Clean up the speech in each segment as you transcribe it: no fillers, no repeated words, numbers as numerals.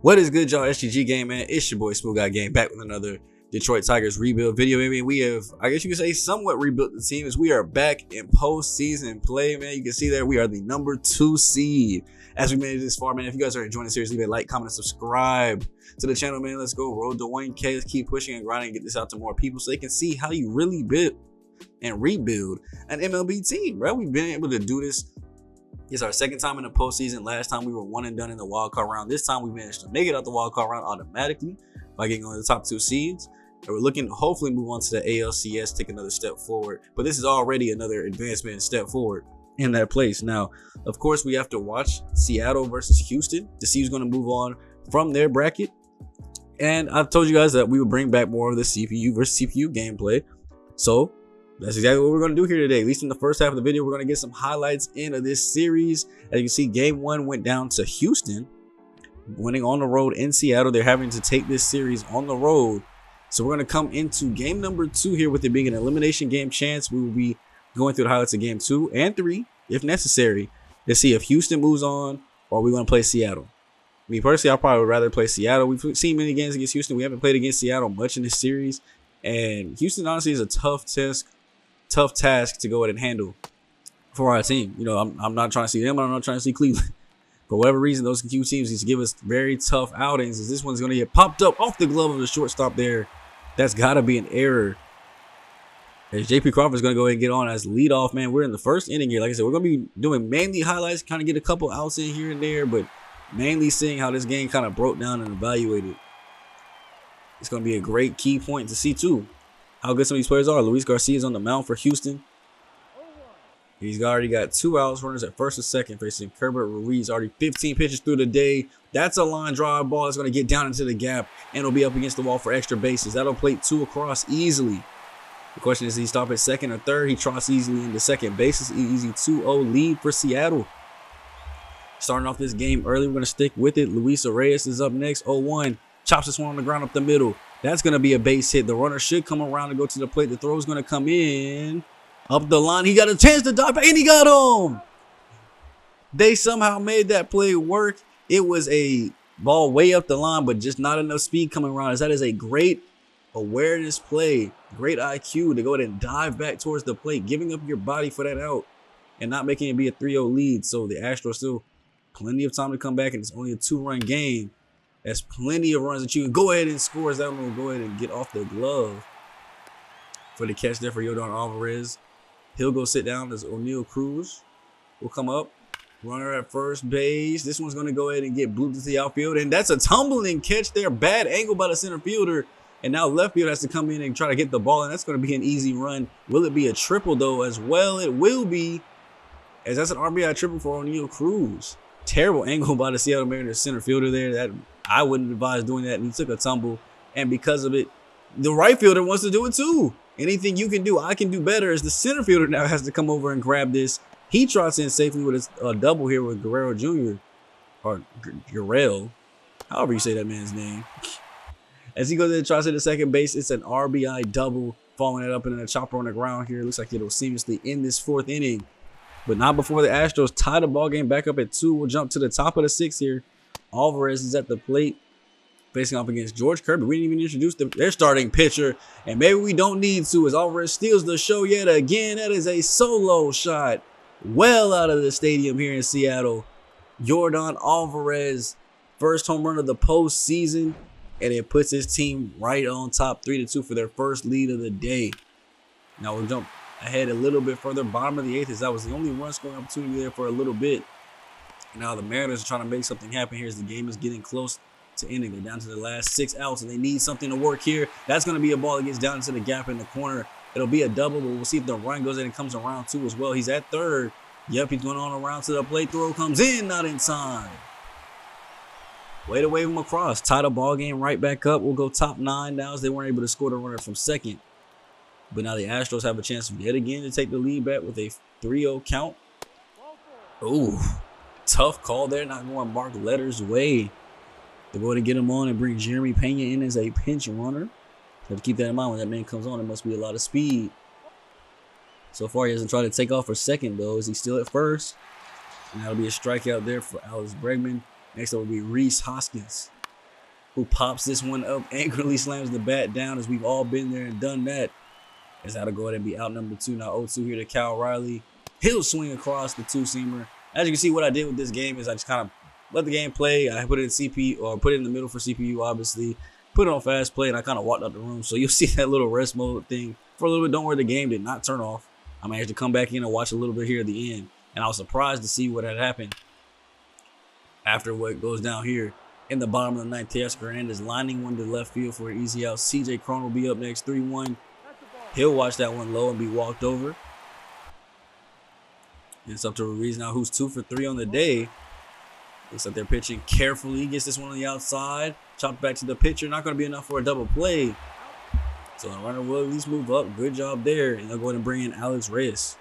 What is good, y'all? SGG Game, man. It's your boy SmooveGotGame back with another Detroit Tigers rebuild video. Maybe we have, I guess you could say, somewhat rebuilt the team as we are back in postseason play, man. You can see there we are the number 2 seed as we made it this far, man. If you guys are enjoying the series, leave a like, comment, and subscribe to the channel, man. Let's go road to 1K. Let's keep pushing and grinding and get this out to more people so they can see how you really build and rebuild an MLB team, right? We've been able to do this. It's our second time in the postseason. Last time we were one and done in the wild card round. This time we managed to make it out the wild card round automatically by getting on the top 2 seeds. And we're looking to hopefully move on to the ALCS, take another step forward. But this is already another advancement and step forward in that place. Now, of course, we have to watch Seattle versus Houston to see who's going to move on from their bracket. And I've told you guys that we would bring back more of the CPU versus CPU gameplay. So that's exactly what we're going to do here today. At least in the first half of the video, we're going to get some highlights into this series. As you can see, game 1 went down to Houston, winning on the road in Seattle. They're having to take this series on the road. So we're going to come into game number 2 here with it being an elimination game chance. We will be going through the highlights of game 2 and 3, if necessary, to see if Houston moves on or we're going to play Seattle. Me personally, I probably would rather play Seattle. We've seen many games against Houston. We haven't played against Seattle much in this series. And Houston, honestly, is a tough task to go ahead and handle for our team. You know, I'm not trying to see them. I'm not trying to see Cleveland. For whatever reason, those two teams need to give us very tough outings. As this one's going to get popped up off the glove of the shortstop there. That's got to be an error. As JP Crawford's going to go ahead and get on as leadoff, man. We're in the first inning here. Like I said, we're going to be doing mainly highlights, kind of get a couple outs in here and there, but mainly seeing how this game kind of broke down and evaluated. It's going to be a great key point to see, too, how good some of these players are. Luis Garcia's on the mound for Houston. He's already got 2 outs, runners at first and second, facing Kerbert Ruiz. Already 15 pitches through the day. That's a line drive ball. It's going to get down into the gap, and it'll be up against the wall for extra bases. That'll plate 2 across easily. The question is, does he stop at second or third? He trots easily into second base. It's easy 2-0 lead for Seattle. Starting off this game early, we're going to stick with it. Luis Reyes is up next, 0-1. Chops this one on the ground up the middle. That's going to be a base hit. The runner should come around and go to the plate. The throw is going to come in. Up the line. He got a chance to dive back, and he got him. They somehow made that play work. It was a ball way up the line, but just not enough speed coming around. As that is a great awareness play. Great IQ to go ahead and dive back towards the plate, giving up your body for that out and not making it be a 3-0 lead. So the Astros still plenty of time to come back, and it's only a 2-run game. That's plenty of runs that you can go ahead and score. As that one will go ahead and get off the glove for the catch there for Yordan Alvarez. He'll go sit down as O'Neal Cruz will come up. Runner at first base. This one's going to go ahead and get blooped to the outfield. And that's a tumbling catch there. Bad angle by the center fielder. And now left field has to come in and try to get the ball. And that's going to be an easy run. Will it be a triple, though, as well? It will be, as that's an RBI triple for O'Neal Cruz. Terrible angle by the Seattle Mariners center fielder there. That I wouldn't advise doing that. And he took a tumble. And because of it, the right fielder wants to do it too. Anything you can do, I can do better. As the center fielder now has to come over and grab this. He trots in safely with a double here with Guerrero Jr. Or Guerrero, however you say that man's name. As he goes in and trots to the second base, it's an RBI double. Following it up and then a chopper on the ground here. Looks like it'll seamlessly end this 4th inning. But not before the Astros tie the ball game back up at 2. We'll jump to the top of the 6th here. Alvarez is at the plate, facing off against George Kirby. We didn't even introduce their starting pitcher, and maybe we don't need to, as Alvarez steals the show yet again. That is a solo shot well out of the stadium here in Seattle. Yordan Alvarez, first home run of the postseason, and it puts his team right on top, 3-2 for their first lead of the day. Now we'll jump ahead a little bit further, bottom of the 8th, as that was the only run scoring opportunity there for a little bit. Now the Mariners are trying to make something happen here as the game is getting close to ending. They're down to the last 6 outs, and they need something to work here. That's going to be a ball that gets down into the gap in the corner. It'll be a double, but we'll see if the run goes in and comes around too as well. He's at third. Yep, he's going on around to the plate. Throw comes in, not in time. Way to wave him across. Tie the ball game right back up. We'll go top 9 now as they weren't able to score the runner from second. But now the Astros have a chance yet again to take the lead back with a 3-0 count. Ooh, tough call there. Not going Mark Letter's way. To go ahead and get him on and bring Jeremy Pena in as a pinch runner. So to keep that in mind, when that man comes on, there must be a lot of speed. So far, he hasn't tried to take off for second, though. Is he still at first? And that'll be a strikeout there for Alex Bregman. Next up will be Reese Hoskins. who pops this one up, angrily slams the bat down, as we've all been there and done that. As that'll go ahead and be out number 2. Now 0-2 here to Cal Riley. He'll swing across the 2-seamer. As you can see, what I did with this game is I just kind of let the game play. I put it in CPU, or put it in the middle for CPU, obviously. Put it on fast play, and I kind of walked out the room. So you'll see that little rest mode thing for a little bit. Don't worry, the game did not turn off. I managed to come back in and watch a little bit here at the end. And I was surprised to see what had happened after what goes down here. In the bottom of the 9th, Teoscar Hernandez lining one to left field for an easy out. CJ Cron will be up next, 3-1. He'll watch that one low and be walked over. And it's up to Ruiz now, who's 2 for 3 on the day. Looks like they're pitching carefully. Gets this one on the outside. Chopped back to the pitcher. Not going to be enough for a double play. So the runner will at least move up. Good job there. And they'll go ahead and bring in Alex Reyes.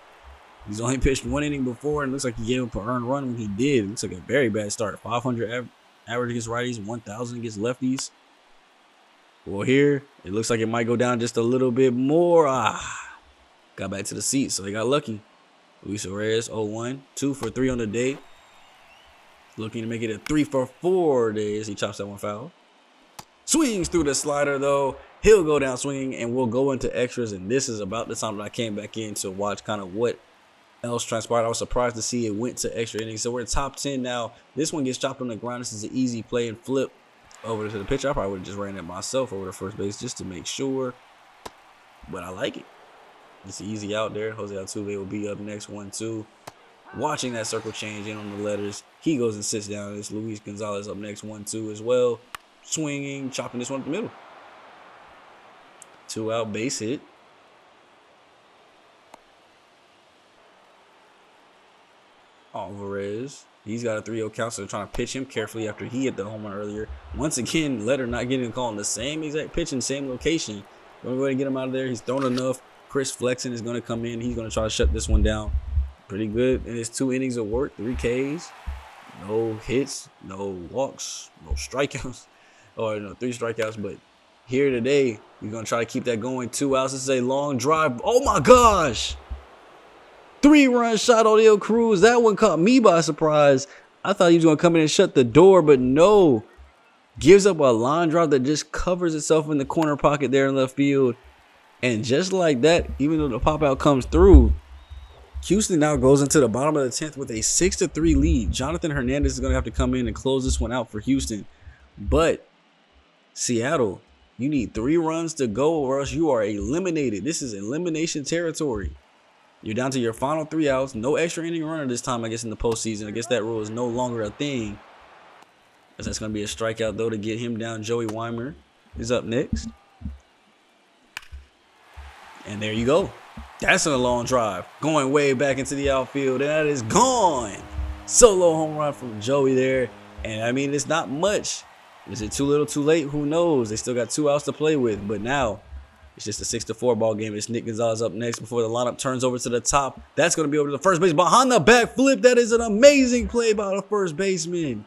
He's only pitched 1 inning before, and looks like he gave up an earned run when he did. Looks like a very bad start. 500 average against righties, 1,000 against lefties. Well, here, it looks like it might go down just a little bit more. Got back to the seat, so they got lucky. Luis Reyes, 0-1, 2 for 3 on the day. Looking to make it a 3 for 4 days. He chops that one foul. Swings through the slider, though. He'll go down swinging, and we'll go into extras. And this is about the time that I came back in to watch kind of what else transpired. I was surprised to see it went to extra innings. So we're in top 10 now. This one gets chopped on the ground. This is an easy play and flip over to the pitcher. I probably would have just ran it myself over to first base just to make sure. But I like it. It's easy out there. Jose Altuve will be up next, 1-2. Watching that circle change in on the letters. He goes and sits down. It's Luis Gonzalez up next, 1-2 as well. Swinging, chopping this one up the middle. 2 out, base hit. Alvarez, he's got a 3-0 count, so they're trying to pitch him carefully after he hit the home run earlier. Once again, Letter not getting a call in the same exact pitch in the same location. We're going to go ahead and get him out of there. He's thrown enough. Chris Flexen is going to come in. He's going to try to shut this one down. Pretty good in his 2 innings of work, 3 Ks. No hits, no walks, no strikeouts. Or no, 3 strikeouts, but here today, we're going to try to keep that going. 2 outs. This is a long drive. Oh, my gosh. 3-run shot on Oneil Cruz. That one caught me by surprise. I thought he was going to come in and shut the door, but no. Gives up a line drive that just covers itself in the corner pocket there in left field. And just like that, even though the pop out comes through, Houston now goes into the bottom of the 10th with a 6-3 lead. Jonathan Hernandez is going to have to come in and close this one out for Houston. But Seattle, you need 3 runs to go or else you are eliminated. This is elimination territory. You're down to your final 3 outs. No extra inning runner this time, I guess, in the postseason. I guess that rule is no longer a thing. As that's going to be a strikeout, though, to get him down. Joey Weimer is up next. And there you go. That's a long drive. Going way back into the outfield. And that is gone. Solo home run from Joey there. And, I mean, it's not much. Is it too little, too late? Who knows? They still got 2 outs to play with. But now, it's just a 6-4 ball game. It's Nick Gonzalez up next before the lineup turns over to the top. That's going to be over to the first base. Behind the back flip. That is an amazing play by the first baseman.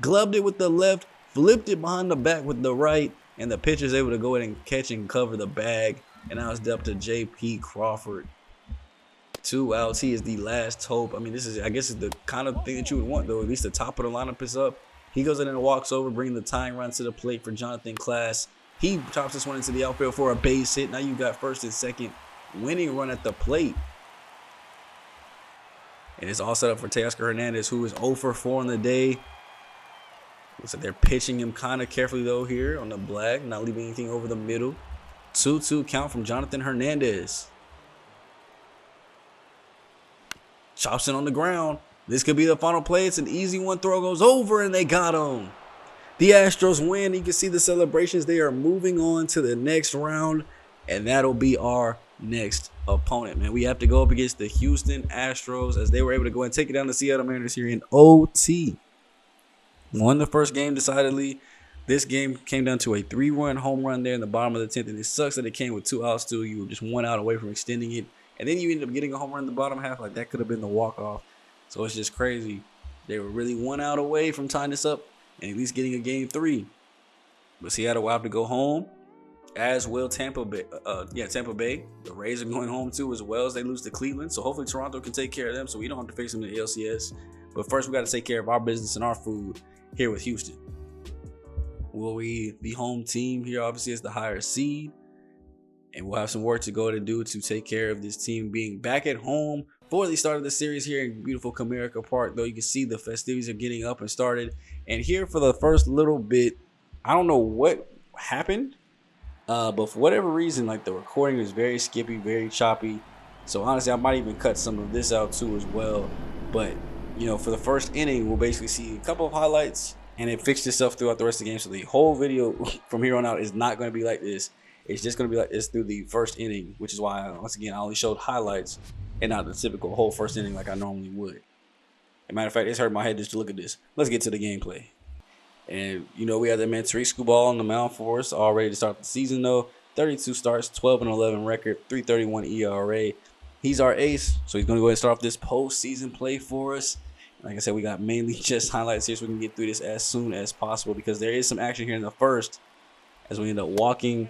Gloved it with the left. Flipped it behind the back with the right. And the pitcher's able to go ahead and catch and cover the bag. And now it's up to J.P. Crawford. 2 outs. He is the last hope. I mean, this is, I guess, is the kind of thing that you would want, though. At least the top of the lineup is up. He goes in and walks over, bringing the tying run to the plate for Jonathan Class. He chops this one into the outfield for a base hit. Now you got first and second winning run at the plate. And it's all set up for Teoscar Hernandez, who is 0 for 4 on the day. Looks like they're pitching him kind of carefully, though, here on the black. Not leaving anything over the middle. 2-2 count from Jonathan Hernandez. Chops it on the ground. This could be the final play. It's an easy one. Throw goes over, and they got him. The Astros win. You can see the celebrations. They are moving on to the next round, and that'll be our next opponent, man. We have to go up against the Houston Astros as they were able to go and take it down the Seattle Mariners here in OT. Won the first game decidedly. This game came down to a 3-run home run there in the bottom of the 10th, and it sucks that it came with 2 outs too. You were just 1 out away from extending it, and then you ended up getting a home run in the bottom half. Like, that could have been the walk-off. So it's just crazy. They were really 1 out away from tying this up and at least getting a game 3. But Seattle will have to go home, as will Tampa Bay. Tampa Bay. The Rays are going home too, as well as they lose to Cleveland. So hopefully Toronto can take care of them so we don't have to face them in the LCS. But first, we got to take care of our business and our food here with Houston. the home team here obviously is the higher seed, and we'll have some work to go to do to take care of this team being back at home for the start of the series here in beautiful Comerica Park. Though you can see the festivities are getting up and started, and here for the first little bit, I don't know what happened, but for whatever reason, like the recording was very skippy, very choppy. So honestly, I might even cut some of this out too as well. But you know, for the first inning, we'll basically see a couple of highlights, and it fixed itself throughout the rest of the game. So the whole video from here on out is not going to be like this. It's just going to be like this through the first inning, which is why, once again, I only showed highlights and not the typical whole first inning like I normally would. As a matter of fact, it's hurt my head just to look at this. Let's get to the gameplay. And, you know, we have that man Tariq Skubal on the mound for us, all ready to start the season, though. 32 starts, 12-11 record, 3.31 ERA. He's our ace, so he's going to go ahead and start off this postseason play for us. Like I said, we got mainly just highlights here so we can get through this as soon as possible, because there is some action here in the first as we end up walking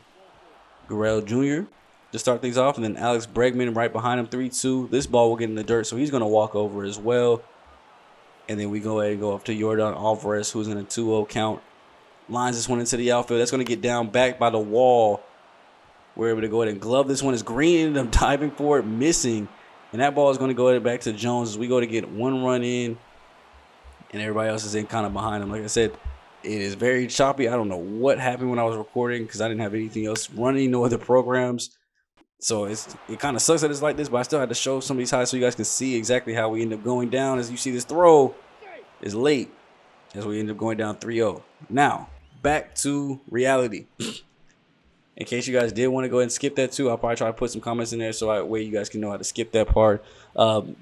Guerrero Jr. to start things off, and then Alex Bregman right behind him, 3-2. This ball will get in the dirt, so he's going to walk over as well. And then we go ahead and go up to Yordan Alvarez, who's in a 2-0 count. Lines this one into the outfield. That's going to get down back by the wall. We're able to go ahead and glove this one as Green ended up diving for it, missing. And that ball is going to go ahead back to Jones as we go to get one run in, and everybody else is in kind of behind him. Like I said, it is very choppy. I don't know what happened when I was recording because I didn't have anything else running, no other programs. So it kind of sucks that it's like this, but I still had to show some of these highlights so you guys can see exactly how we end up going down. As you see, this throw is late as we end up going down 3-0. Now, back to reality. In case you guys did want to go ahead and skip that too, I'll probably try to put some comments in there so that way you guys can know how to skip that part.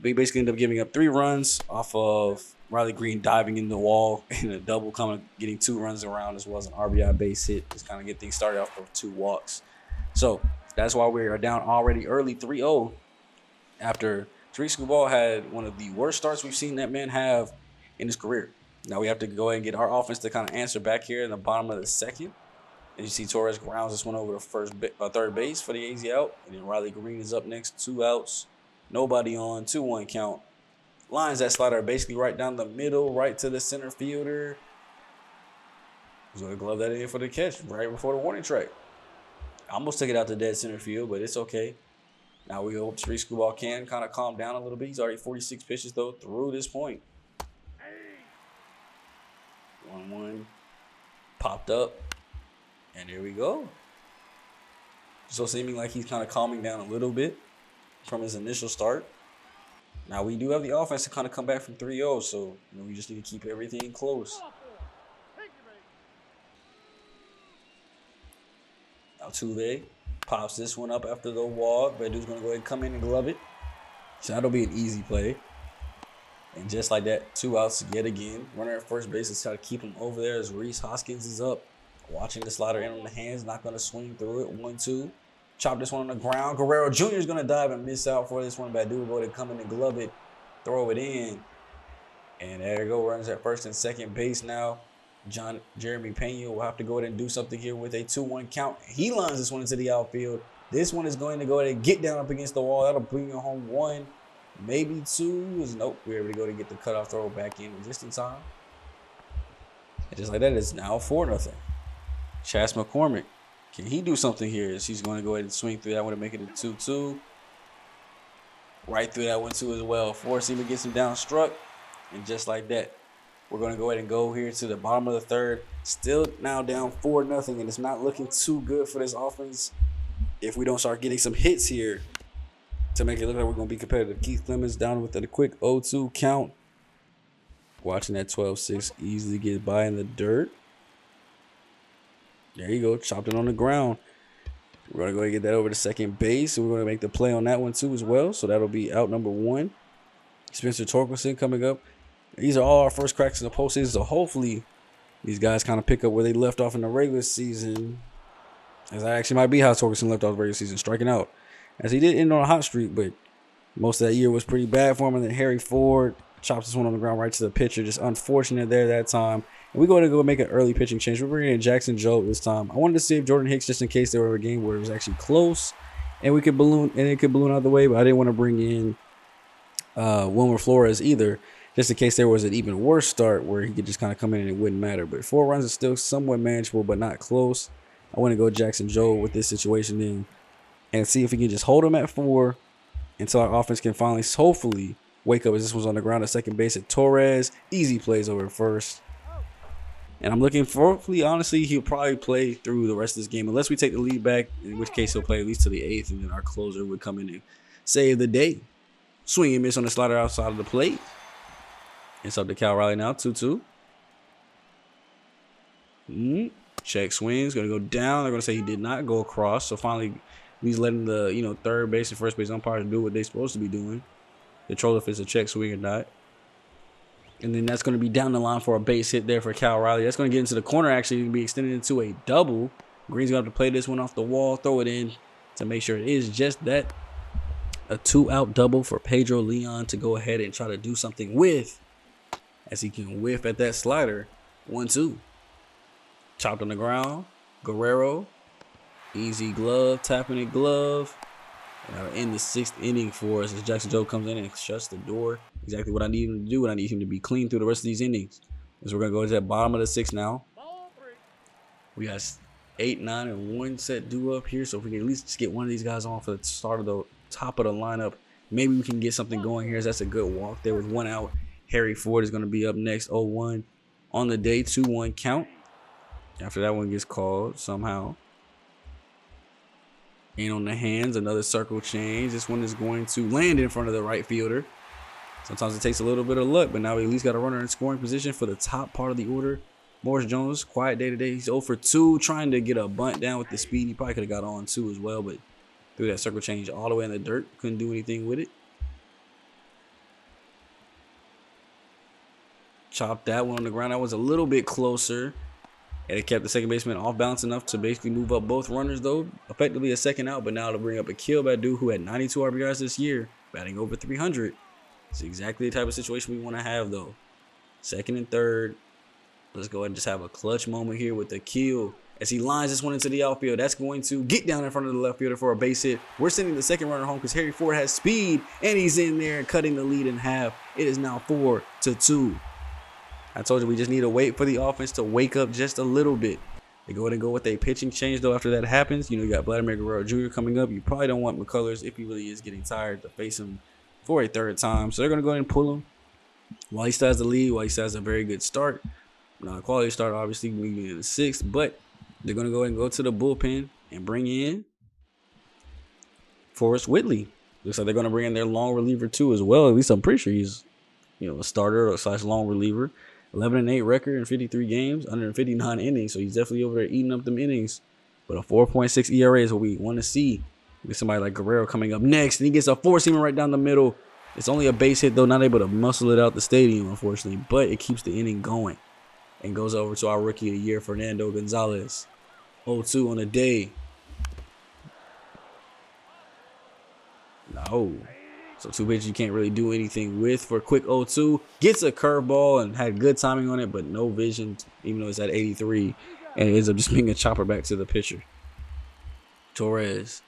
We basically ended up giving up 3 runs off of Riley Green diving in the wall and a double, coming getting 2 runs around, as well as an RBI base hit. Just kind of get things started off with 2 walks. So that's why we are down already early 3-0 after Tariq Skubal had one of the worst starts we've seen that man have in his career. Now we have to go ahead and get our offense to kind of answer back here in the bottom of the second. And you see Torres grounds this one over to third base for the easy out. And then Riley Green is up next, 2 outs. Nobody on, 2-1 count. Lines that slider basically right down the middle, right to the center fielder. He's going to glove that in for the catch right before the warning track. I almost took it out to dead center field, but it's okay. Now we hope Tariq Skubal can kind of calm down a little bit. He's already 46 pitches, though, through this point. 1-1. Popped up. And there we go. So seeming like he's kind of calming down a little bit from his initial start. Now we do have the offense to kind of come back from 3-0, so we just need to keep everything close. Altuve pops this one up after the walk. Bedu's going to go ahead and come in and glove it. So that'll be an easy play. And just like that, 2 outs yet again. Runner at first base is trying to keep him over there as Reese Hoskins is up. Watching the slider in on the hands, not going to swing through it. 1-2. Chop this one on the ground. Guerrero Jr. is going to dive and miss out for this one. Badu will go ahead and come in and glove it, throw it in. And there you go. Runners at first and second base now. Jeremy Pena will have to go ahead and do something here with a 2-1 count. He lines this one into the outfield. This one is going to go ahead and get down up against the wall. That'll bring you home 1, maybe 2. Nope, we're able to go to get the cutoff throw back in just in time. And just like that, it's now 4-0. Chas McCormick, can he do something here? As he's going to go ahead and swing through that one to make it a 2-2. Right through that one too as well. Four-seamer gets him down struck. And just like that, we're going to go ahead and go here to the bottom of the third. Still now down 4-0, and it's not looking too good for this offense if we don't start getting some hits here to make it look like we're going to be competitive. Keith Clemens down with a quick 0-2 count. Watching that 12-6 easily get by in the dirt. There you go. Chopped it on the ground. We're going to go ahead and get that over to second base. And we're going to make the play on that one too as well. So that'll be out number 1. Spencer Torkelson coming up. These are all our first cracks in the postseason. So hopefully these guys kind of pick up where they left off in the regular season. As that actually might be how Torkelson left off the regular season, striking out. As he did end on a hot streak, but most of that year was pretty bad for him. And then Harry Ford chops this one on the ground right to the pitcher. Just unfortunate there that time. And we're going to go make an early pitching change. We're bringing in Jackson Joe this time. I wanted to save Jordan Hicks just in case there were a game where it was actually close and it could balloon out of the way, but I didn't want to bring in Wilmer Flores either. just in case there was an even worse start where he could just kind of come in and it wouldn't matter. But 4 runs is still somewhat manageable, but not close. I want to go Jackson Joe with this situation then and see if we can just hold him at 4 until our offense can finally, hopefully, wake up as this was on the ground at second base at Torres. Easy plays over first. And I'm looking for, hopefully, honestly, he'll probably play through the rest of this game unless we take the lead back, in which case he'll play at least to the 8th, and then our closer would come in and save the day. Swing and miss on the slider outside of the plate. It's up to Cal Riley now, 2-2. Check swings, gonna go down. They're gonna say he did not go across. So finally, he's letting the third base and first base umpires do what they're supposed to be doing. Control if it's a check swing or not. And then that's going to be down the line for a base hit there for Cal Riley. That's going to get into the corner, actually. It can be extended into a double. Green's going to have to play this one off the wall, throw it in to make sure it is just that. A 2-out double for Pedro Leon to go ahead and try to do something with, as he can whiff at that slider. 1-2. Chopped on the ground. Guerrero. Easy glove, tapping it glove. In the 6th inning for us as Jackson Joe comes in and shuts the door. Exactly what I need him to do, and I need him to be clean through the rest of these innings. So we're going to go to that bottom of the 6th now. We got 8, 9, and 1 set due up here. So if we can at least just get one of these guys on for the start of the top of the lineup, maybe we can get something going here. That's a good walk there with 1 out. Harry Ford is going to be up next, 0-1 on the day, 2-1 count. After that one gets called somehow. In on the hands, another circle change. This one is going to land in front of the right fielder. Sometimes it takes a little bit of luck, but now we at least got a runner in scoring position for the top part of the order. Morris Jones, quiet day today. He's 0 for 2, trying to get a bunt down with the speed. He probably could have got on 2 as well, but threw that circle change all the way in the dirt. Couldn't do anything with it. Chopped that one on the ground. That was a little bit closer. And it kept the second baseman off balance enough to basically move up both runners, though. Effectively a 2nd out, but now to bring up Akil Badu, who had 92 RBIs this year, batting over 300. It's exactly the type of situation we want to have, though. 2nd and 3rd. Let's go ahead and just have a clutch moment here with Akil as he lines this one into the outfield. That's going to get down in front of the left fielder for a base hit. We're sending the 2nd runner home because Harry Ford has speed, and he's in there and cutting the lead in half. It is now 4-2. I told you we just need to wait for the offense to wake up just a little bit. They go ahead and go with a pitching change, though, after that happens. You got Vladimir Guerrero Jr. coming up. You probably don't want McCullers, if he really is getting tired, to face him for a 3rd time. So they're going to go ahead and pull him while he still has the lead, while he still has a very good start. Not a quality start, obviously, moving in the 6th. But they're going to go ahead and go to the bullpen and bring in Forrest Whitley. Looks like they're going to bring in their long reliever, too, as well. At least I'm pretty sure he's a starter or / long reliever. 11-8 record in 53 games, 159 innings. So he's definitely over there eating up them innings. But a 4.6 ERA is what we want to see. With somebody like Guerrero coming up next, and he gets a 4-seamer right down the middle. It's only a base hit, though, not able to muscle it out the stadium, unfortunately. But it keeps the inning going. And goes over to our rookie of the year, Fernando Gonzalez. 0-2 on the day. No. So 2 pitches you can't really do anything with for a quick 0-2. Gets a curveball and had good timing on it, but no vision, even though it's at 83. And it ends up just being a chopper back to the pitcher. Torres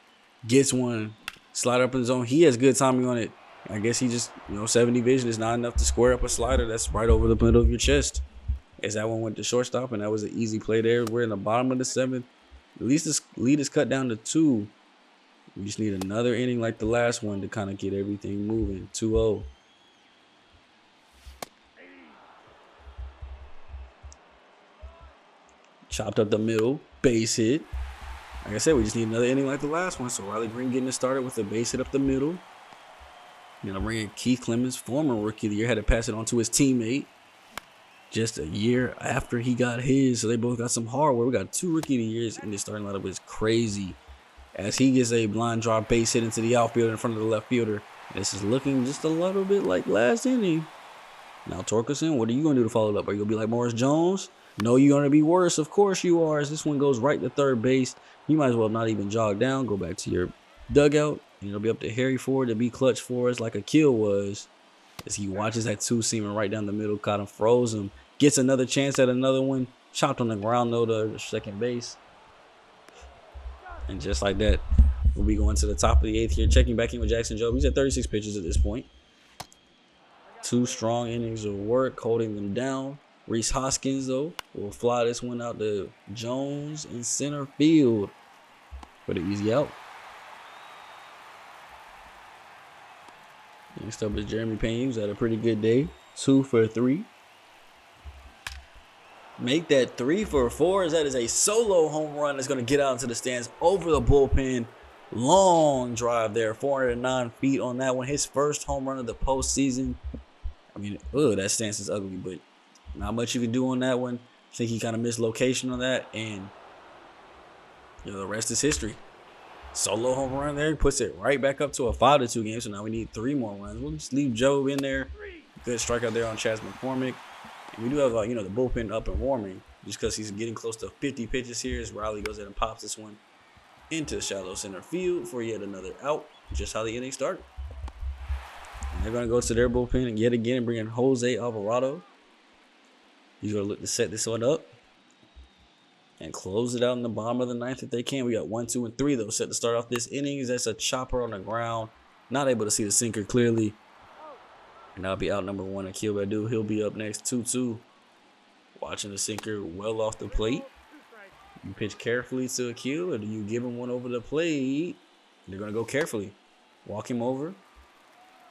gets one. Slider up in the zone. He has good timing on it. I guess he just, 70 vision is not enough to square up a slider that's right over the middle of your chest. As that one went to shortstop, and that was an easy play there. We're in the bottom of the 7th. At least this lead is cut down to 2. We just need another inning like the last one to kind of get everything moving. 2-0. Chopped up the middle. Base hit. Like I said, we just need another inning like the last one. So Riley Green getting it started with a base hit up the middle. Gonna bring in Keith Clemens, former rookie of the year. Had to pass it on to his teammate just a year after he got his. So they both got some hardware. We got 2 rookie of the years in this starting lineup. It's crazy. As he gets a blind drop base hit into the outfield in front of the left fielder. This is looking just a little bit like last inning. Now, Torkelson, what are you going to do to follow it up? Are you going to be like Morris Jones? No, you're going to be worse. Of course you are. As this one goes right to 3rd base, you might as well not even jog down. Go back to your dugout. And it'll be up to Harry Ford to be clutch for us like Akil was. As he watches that 2-seamer right down the middle, caught him, froze him. Gets another chance at another one. Chopped on the ground, though, to 2nd base. And just like that, we'll be going to the top of the 8th here. Checking back in with Jackson Joe. He's at 36 pitches at this point. 2 strong innings of work holding them down. Reese Hoskins, though, will fly this one out to Jones in center field for the easy out. Next up is Jeremy Payne, who's had a pretty good day. 2 for 3. Make that 3 for 4, as that is a solo home run that's going to get out into the stands over the bullpen. Long drive there, 409 feet on that one. His first home run of the postseason. I mean, that stance is ugly, but not much you can do on that one. I think he kind of missed location on that, and the rest is history. Solo home run there, puts it right back up to a 5-2 game. So now we need 3 more runs. We'll just leave Job in there. Good strikeout there on Chas McCormick. And we do have, the bullpen up and warming just because he's getting close to 50 pitches here as Riley goes in and pops this one into shallow center field for yet another out. Just how the inning started. And they're going to go to their bullpen and yet again bring in Jose Alvarado. He's going to look to set this one up and close it out in the bottom of the 9th if they can. We got 1, 2, and 3, though, set to start off this inning. That's a chopper on the ground. Not able to see the sinker clearly. And that'll be out number 1, Akil Badu. He'll be up next, 2-2. Watching the sinker well off the plate. You pitch carefully to Akil, or do you give him one over the plate? They're going to go carefully. Walk him over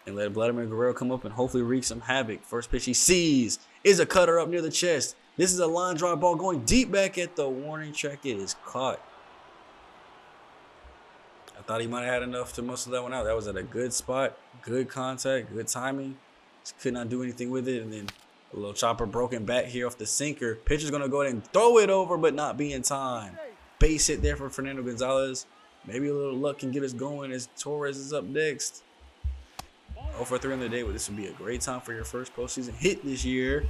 and let Vladimir Guerrero come up and hopefully wreak some havoc. First pitch he sees is a cutter up near the chest. This is a line drive ball going deep back at the warning track. It is caught. I thought he might have had enough to muscle that one out. That was at a good spot, good contact, good timing. Just could not do anything with it. And then a little chopper broken back here off the sinker. Pitcher's going to go ahead and throw it over, but not be in time. Base hit there for Fernando Gonzalez. Maybe a little luck can get us going as Torres is up next. 0 for 3 on the day, but this would be a great time for your first postseason hit this year.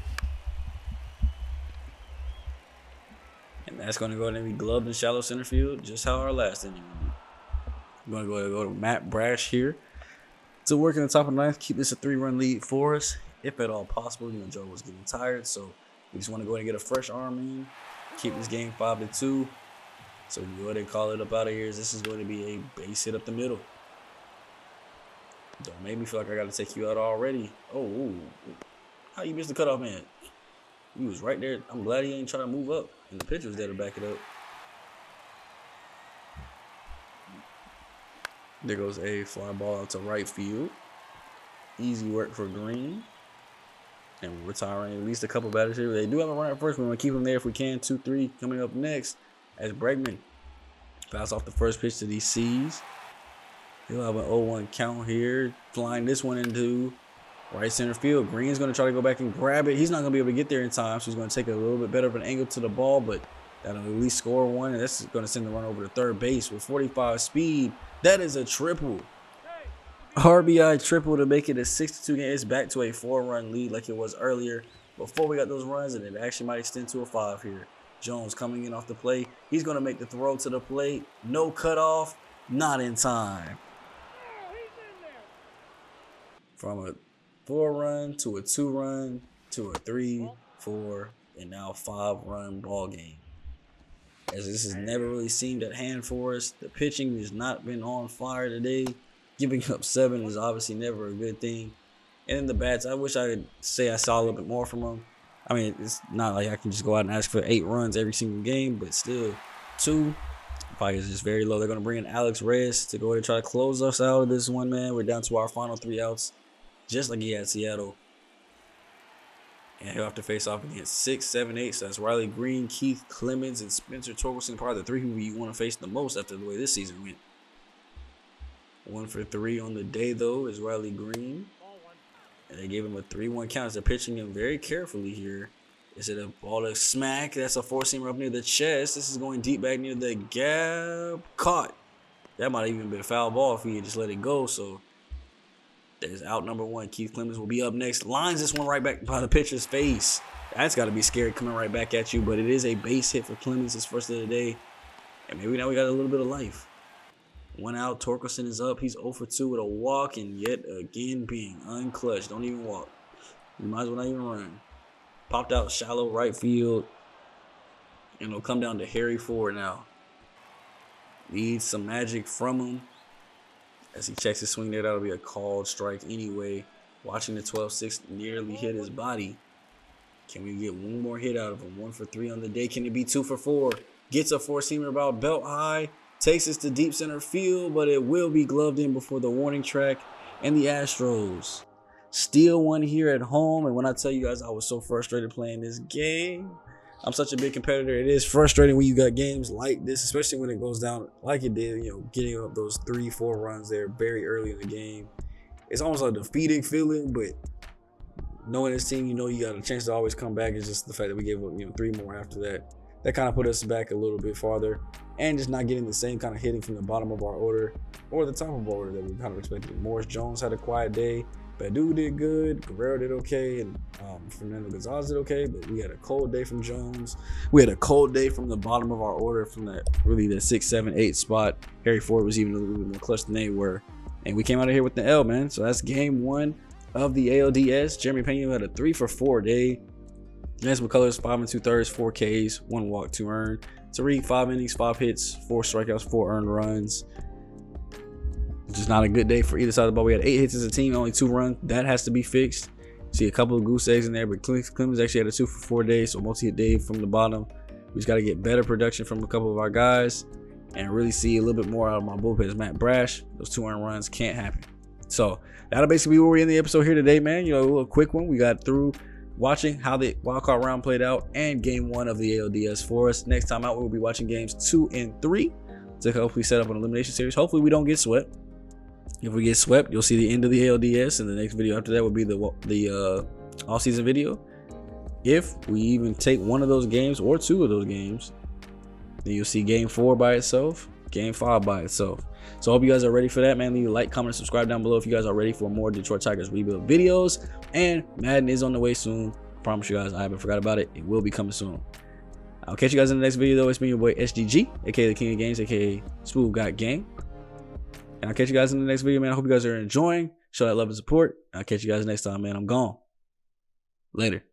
And that's going to go ahead and be gloved in shallow center field, just how our last inning would be. We're going to go to Matt Brash here to work in the top of the 9th, keep this a 3-run lead for us, if at all possible. Joe was getting tired, so we just want to go ahead and get a fresh arm in, keep this game 5-2. So we can go ahead and call it up out of here. This is going to be a base hit up the middle. Don't make me feel like I got to take you out already. Oh, how you missed the cutoff, man? He was right there. I'm glad he ain't trying to move up. And the pitcher was there to back it up. There goes a fly ball out to right field. Easy work for Green. And we're retiring at least a couple batters here. They do have a runner at first. We want to keep him there if we can. 2-3 coming up next as Bregman fouls off the first pitch to these C's. He'll have an 0-1 count here. Flying this one into right center field. Green's going to try to go back and grab it. He's not going to be able to get there in time, so he's going to take a little bit better of an angle to the ball, but that'll at least score one, and that's going to send the run over to third base with 45 speed. That is a triple. RBI triple to make it a 6-2 game. It's back to a 4-run lead like it was earlier before we got those runs, and it actually might extend to a 5 here. Jones coming in off the plate. He's going to make the throw to the plate. No cutoff. Not in time. From a 4-run to a 2-run to a 3, 4, and now 5-run ball game. As this has never really seemed at hand for us. The pitching has not been on fire today. Giving up 7 is obviously never a good thing. And in the bats, I wish I could say I saw a little bit more from them. I mean, it's not like I can just go out and ask for 8 runs every single game, but still, 2. Probably is just very low. They're going to bring in Alex Reyes to go ahead and try to close us out of this one, man. We're down to our final 3 outs, just like he had Seattle. And he'll have to face off against 6, 7, 8. So that's Riley Green, Keith Clemens, and Spencer Torkelson. Probably the 3 who you want to face the most after the way this season went. 1 for 3 on the day, though, is Riley Green. And they gave him a 3-1 count. They're pitching him very carefully here. Is it a ball to smack? That's a 4-seamer up near the chest. This is going deep back near the gap. Caught. That might have even been a foul ball if he had just let it go. So there's out number 1. Keith Clemens will be up next. Lines this one right back by the pitcher's face. That's got to be scary coming right back at you. But it is a base hit for Clemens, his first of the day. And maybe now we got a little bit of life. 1 out. Torkelson is up. He's 0 for 2 with a walk. And yet again being unclutched. Don't even walk. You might as well not even run. Popped out shallow right field. And it'll come down to Harry Ford now. Needs some magic from him. As he checks his swing there, that'll be a called strike anyway. Watching the 12-6 nearly hit his body. Can we get one more hit out of him? 1 for 3 on the day. Can it be 2 for 4? Gets a 4-seamer about belt high. Takes us to deep center field, but it will be gloved in before the warning track. And the Astros steal one here at home. And when I tell you guys I was so frustrated playing this game, I'm such a big competitor. It is frustrating when you got games like this, especially when it goes down like it did, getting up those 3-4 runs there very early in the game. It's almost like a defeating feeling, but knowing this team, you got a chance to always come back. It's just the fact that we gave up, 3 more after that. That kind of put us back a little bit farther, and just not getting the same kind of hitting from the bottom of our order or the top of our order that we kind of expected. Morris Jones had a quiet day. Badu did good. Guerrero did okay, and Fernando Gonzalez did okay. But we had a cold day from Jones. We had a cold day from the bottom of our order, from the 6, 7, 8 spot. Harry Ford was even a little bit more clutch than they were, and we came out of here with the L, man. So that's game 1 of the ALDS. Jeremy Pena had a 3 for 4 day. Lance McCullers 5 2/3, 4 Ks, 1 walk, 2 earned. Tariq 5 innings, 5 hits, 4 strikeouts, 4 earned runs. Just not a good day for either side of the ball. We had 8 hits as a team, only 2 runs. That has to be fixed. See a couple of goose eggs in there, but Clemens actually had a 2 for 4 day, so multi-hit day from the bottom. We just got to get better production from a couple of our guys and really see a little bit more out of my bullpen. Matt Brash, those 2 earned runs can't happen. So that'll basically be where we're in the episode here today, man. A little quick one. We got through watching how the wildcard round played out and game 1 of the ALDS for us. Next time out, we'll be watching games 2 and 3 to hopefully set up an elimination series. Hopefully we don't get swept. If we get swept, you'll see the end of the ALDS, and the next video after that will be the all-season video. If we even take one of those games or 2 of those games, then you'll see game 4 by itself, game 5 by itself. So I hope you guys are ready for that, man. Leave a like, comment, and subscribe down below if you guys are ready for more Detroit Tigers rebuild videos. And Madden is on the way soon. I promise you guys, I haven't forgot about it. It will be coming soon. I'll catch you guys in the next video, though. It's me, your boy SGG, aka the King of Games, aka SmooveGotGame. And I'll catch you guys in the next video, man. I hope you guys are enjoying. Show that love and support. I'll catch you guys next time, man. I'm gone. Later.